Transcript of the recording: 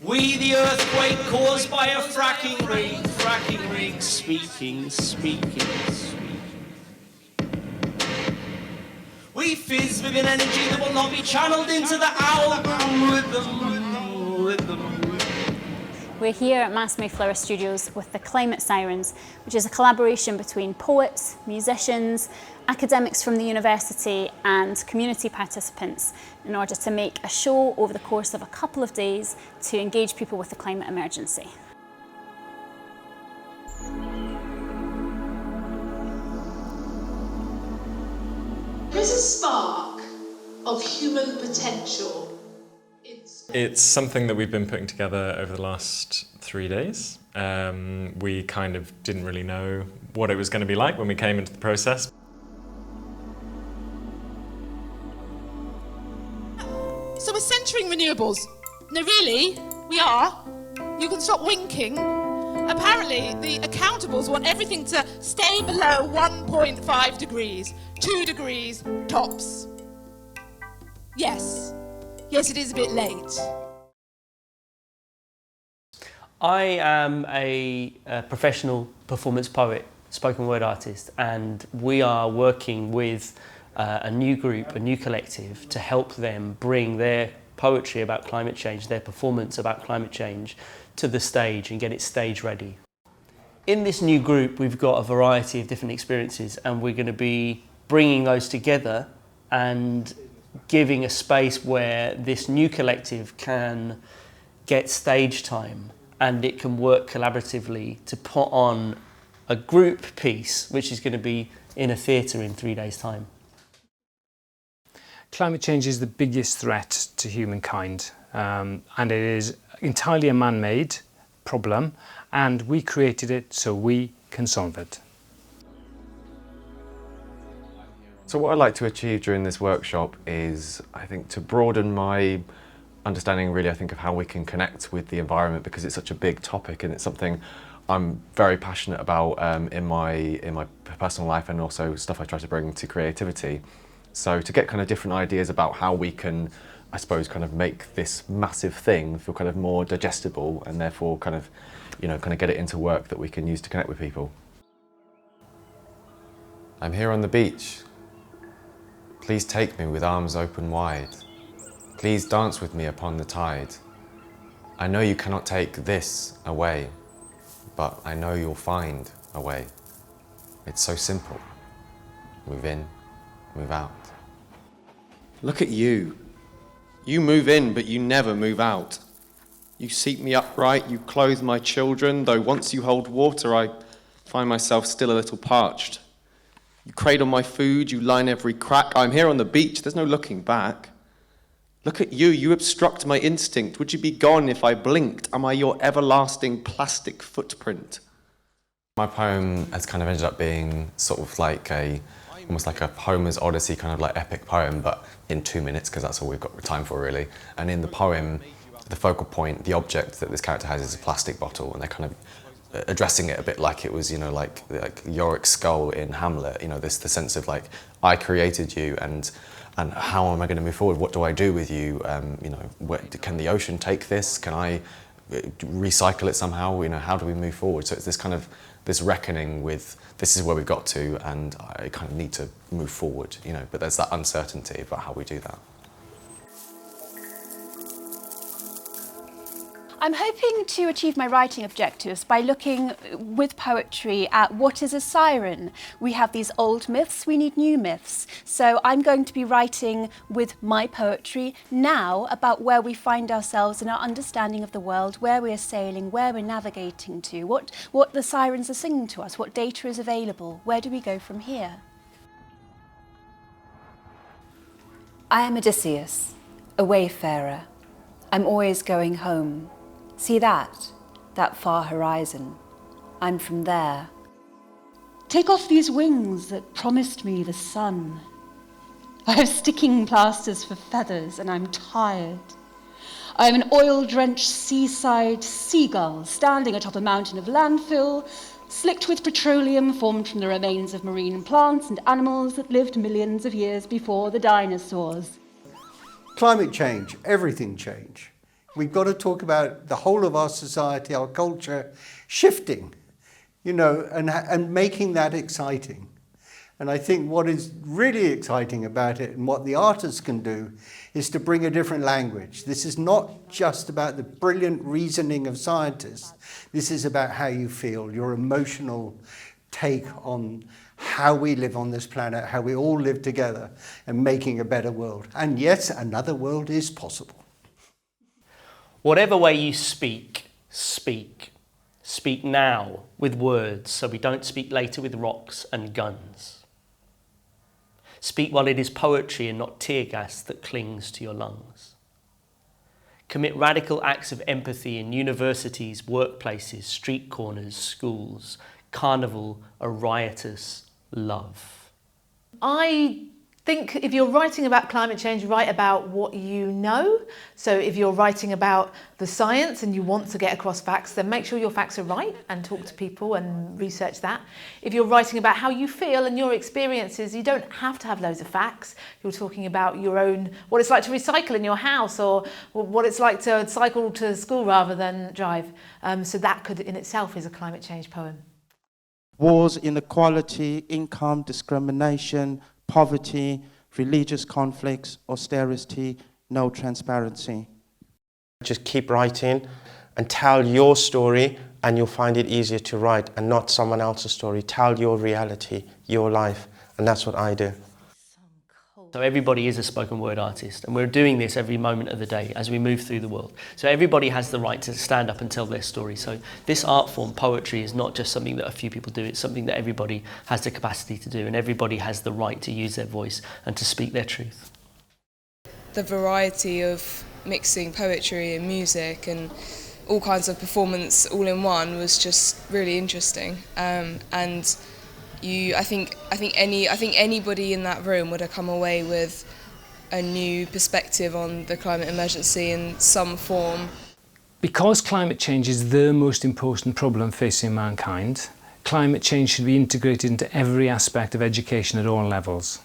We the earthquake caused by a fracking ring, speaking. We fizz with an energy that will not be channeled into the algorithm. We're here at MAST Studios with the Climate Sirens, which is a collaboration between poets, musicians, academics from the university and community participants in order to make a show over the course of a couple of days to engage people with the climate emergency. There's a spark of human potential. It's something that we've been putting together over the last 3 days. We kind of didn't really know what it was going to be like when we came into the process. So we're centering renewables. No, really, we are. You can stop winking. Apparently, the accountables want everything to stay below 1.5 degrees, 2 degrees tops. Yes, it is a bit late. I am a professional performance poet, spoken word artist, and we are working with a new group, a new collective, to help them bring their poetry about climate change, their performance about climate change, to the stage and get it stage ready. In this new group, we've got a variety of different experiences, and we're going to be bringing those together and giving a space where this new collective can get stage time and it can work collaboratively to put on a group piece which is going to be in a theatre in 3 days' time. Climate change is the biggest threat to humankind, and it is entirely a man-made problem, and we created it so we can solve it. So what I'd like to achieve during this workshop is, I think, to broaden my understanding really, I think, of how we can connect with the environment, because it's such a big topic and it's something I'm very passionate about in my personal life, and also stuff I try to bring to creativity. So to get kind of different ideas about how we can, I suppose, kind of make this massive thing feel kind of more digestible, and therefore kind of, you know, kind of get it into work that we can use to connect with people. I'm here on the beach. Please take me with arms open wide. Please dance with me upon the tide. I know you cannot take this away, but I know you'll find a way. It's so simple. Move in, move out. Look at you. You move in, but you never move out. You seat me upright, you clothe my children, though once you hold water, I find myself still a little parched. You cradle my food, you line every crack. I'm here on the beach, there's no looking back. Look at you, you obstruct my instinct. Would you be gone if I blinked? Am I your everlasting plastic footprint? My poem has kind of ended up being sort of like almost like a Homer's Odyssey kind of like epic poem, but in 2 minutes, because that's all we've got time for really. And in the poem, the focal point, the object that this character has is a plastic bottle, and they're kind of addressing it a bit like it was, you know, like Yorick's skull in Hamlet, you know, the sense of like, I created you, and how am I going to move forward? What do I do with you? You know, can the ocean take this? Can I recycle it somehow? You know, how do we move forward? So it's this kind of, this reckoning with, this is where we've got to, and I kind of need to move forward, you know, but there's that uncertainty about how we do that. I'm hoping to achieve my writing objectives by looking with poetry at what is a siren. We have these old myths, we need new myths. So I'm going to be writing with my poetry now about where we find ourselves in our understanding of the world, where we're sailing, where we're navigating to, what the sirens are singing to us, what data is available, where do we go from here? I am Odysseus, a wayfarer. I'm always going home. See that far horizon. I'm from there. Take off these wings that promised me the sun. I have sticking plasters for feathers and I'm tired. I am an oil-drenched seaside seagull standing atop a mountain of landfill, slicked with petroleum formed from the remains of marine plants and animals that lived millions of years before the dinosaurs. Climate change, everything change. We've got to talk about the whole of our society, our culture shifting, you know, and making that exciting. And I think what is really exciting about it and what the artists can do is to bring a different language. This is not just about the brilliant reasoning of scientists. This is about how you feel, your emotional take on how we live on this planet, how we all live together and making a better world. And yes, another world is possible. Whatever way you speak, speak. Speak now with words, so we don't speak later with rocks and guns. Speak while it is poetry and not tear gas that clings to your lungs. Commit radical acts of empathy in universities, workplaces, street corners, schools. Carnival, a riotous love. I think if you're writing about climate change, write about what you know. So if you're writing about the science and you want to get across facts, then make sure your facts are right and talk to people and research that. If you're writing about how you feel and your experiences, you don't have to have loads of facts. You're talking about your own, what it's like to recycle in your house or what it's like to cycle to school rather than drive. So that could in itself is a climate change poem. Wars, inequality, income, discrimination, poverty, religious conflicts, austerity, no transparency. Just keep writing and tell your story and you'll find it easier to write and not someone else's story. Tell your reality, your life, and that's what I do. So everybody is a spoken word artist and we're doing this every moment of the day as we move through the world. So everybody has the right to stand up and tell their story. So this art form, poetry, is not just something that a few people do, it's something that everybody has the capacity to do and everybody has the right to use their voice and to speak their truth. The variety of mixing poetry and music and all kinds of performance all in one was just really interesting. I think anybody in that room would have come away with a new perspective on the climate emergency in some form. Because climate change is the most important problem facing mankind, climate change should be integrated into every aspect of education at all levels.